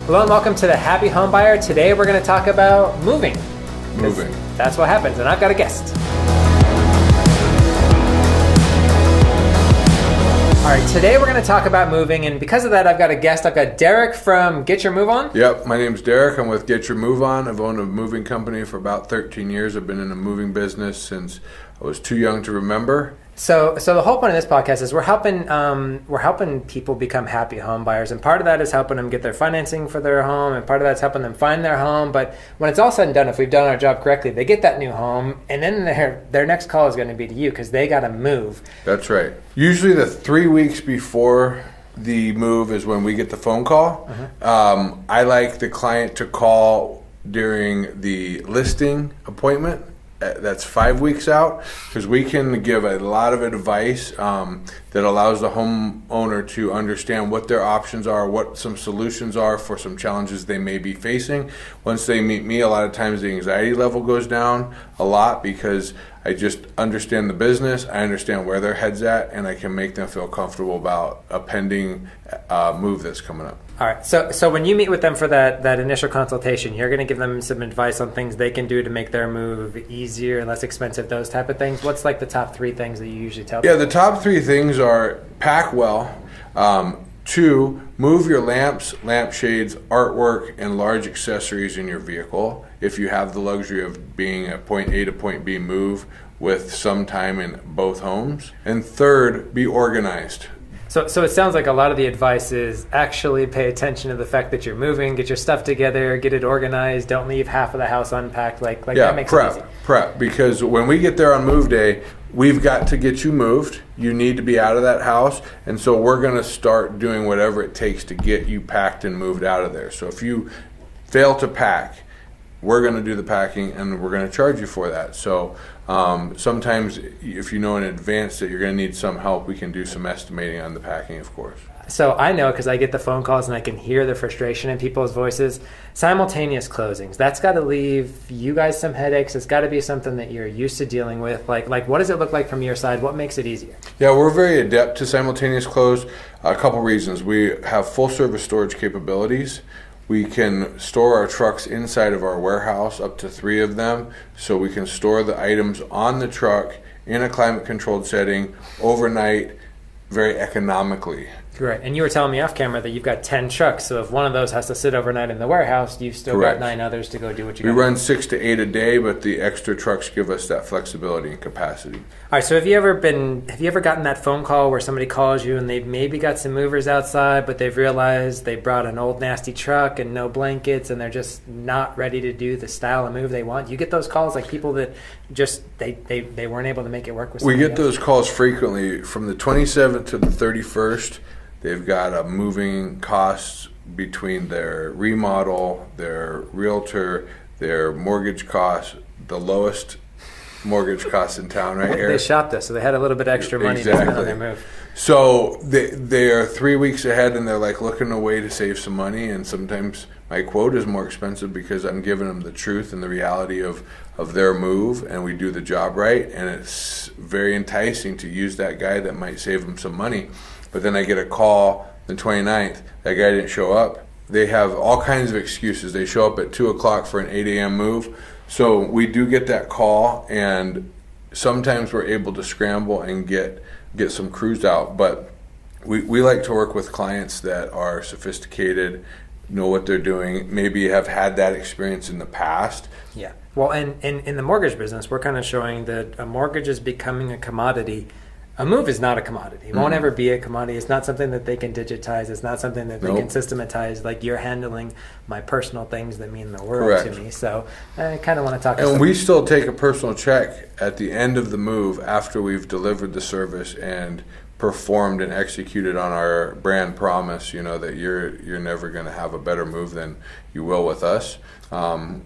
Hello and welcome to the Happy Homebuyer. Today we're going to talk about moving. That's what happens, and I've got a guest. All right, today we're going to talk about moving, and because of that, I've got a guest. I've got Derek from Get Your Move On. Yep, my name's Derek. I'm with Get Your Move On. I've owned a moving company for about 13 years. I've been in the moving business since I was too young to remember. So the whole point of this podcast is we're helping people become happy home buyers, and part of that is helping them get their financing for their home, and part of that's helping them find their home. But when it's all said and done, if we've done our job correctly, they get that new home, and then their next call is going to be to you because they got to move. That's right. Usually the 3 weeks before the move is when we get the phone call. I like the client to call during the listing appointment. That's 5 weeks out, because we can give a lot of advice that allows the homeowner to understand what their options are, what some solutions are for some challenges they may be facing. Once they meet me, a lot of times the anxiety level goes down a lot because I just understand the business, I understand where their head's at, and I can make them feel comfortable about a pending move that's coming up. All right, so when you meet with them for that initial consultation, you're going to give them some advice on things they can do to make their move easier, less expensive, those type of things. What's like the top 3 things that you usually tell them? Yeah, the top 3 things are pack well. 2, move your lamps, lampshades, artwork, and large accessories in your vehicle. If you have the luxury of being at point A to point B, move with some time in both homes. And 3rd, be organized. So it sounds like a lot of the advice is actually pay attention to the fact that you're moving, get your stuff together, get it organized, don't leave half of the house unpacked. Like that makes it easy. Prep, because when we get there on move day, we've got to get you moved. You need to be out of that house, and so we're going to start doing whatever it takes to get you packed and moved out of there. So if you fail to pack, we're going to do the packing, and we're going to charge you for that. So sometimes if you know in advance that you're going to need some help, we can do some estimating on the packing, of course. So I know, because I get the phone calls and I can hear the frustration in people's voices. Simultaneous closings, that's got to leave you guys some headaches. It's got to be something that you're used to dealing with. Like what does it look like from your side? What makes it easier? Yeah, we're very adept to simultaneous close. A couple reasons. We have full service storage capabilities. We can store our trucks inside of our warehouse, up to 3 of them, so we can store the items on the truck in a climate-controlled setting overnight very economically. Right, and you were telling me off camera that you've got 10 trucks, so if one of those has to sit overnight in the warehouse, you've still Correct. got 9 others to go do what you got. We run 6 to 8 a day, but the extra trucks give us that flexibility and capacity. All right, so have you ever gotten that phone call where somebody calls you and they've maybe got some movers outside, but they've realized they brought an old nasty truck and no blankets, and they're just not ready to do the style of move they want? You get those calls, like people that just they weren't able to make it work with somebody We get else? those calls frequently. From the 27th to the 31st, they've got a moving costs between their remodel, their realtor, their mortgage costs, the lowest mortgage costs in town right here. They shopped us, so they had a little bit extra money to spend on their move. So they are 3 weeks ahead, and they're like looking a way to save some money, and sometimes my quote is more expensive because I'm giving them the truth and the reality of their move, and we do the job right, and it's very enticing to use that guy that might save them some money. But then I get a call the 29th, that guy didn't show up. They have all kinds of excuses. They show up at 2 o'clock for an 8 a.m. move. So we do get that call, and sometimes we're able to scramble and get some crews out. But we like to work with clients that are sophisticated, know what they're doing, maybe have had that experience in the past. Yeah. Well, and in the mortgage business, we're kind of showing that a mortgage is becoming a commodity. A move is not a commodity. It won't ever be a commodity. It's not something that they can digitize. It's not something that they can systematize. Like, you're handling my personal things that mean the world to me. So I kind of want to talk about. And we still take a personal check at the end of the move after we've delivered the service and performed and executed on our brand promise, you know, that you're never going to have a better move than you will with us.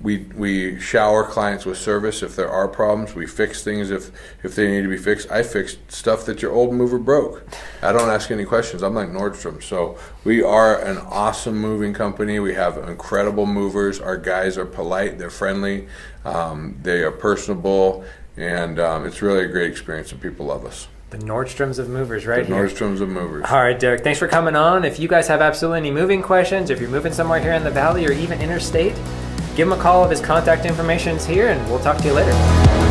We shower clients with service if there are problems. We fix things if they need to be fixed. I fixed stuff that your old mover broke. I don't ask any questions. I'm like Nordstrom. So we are an awesome moving company. We have incredible movers. Our guys are polite. They're friendly. They are personable. And it's really a great experience, and people love us. The Nordstroms of movers right here. Nordstroms of movers. All right, Derek, thanks for coming on. If you guys have absolutely any moving questions, if you're moving somewhere here in the Valley or even interstate, give him a call. His contact information is here, and we'll talk to you later.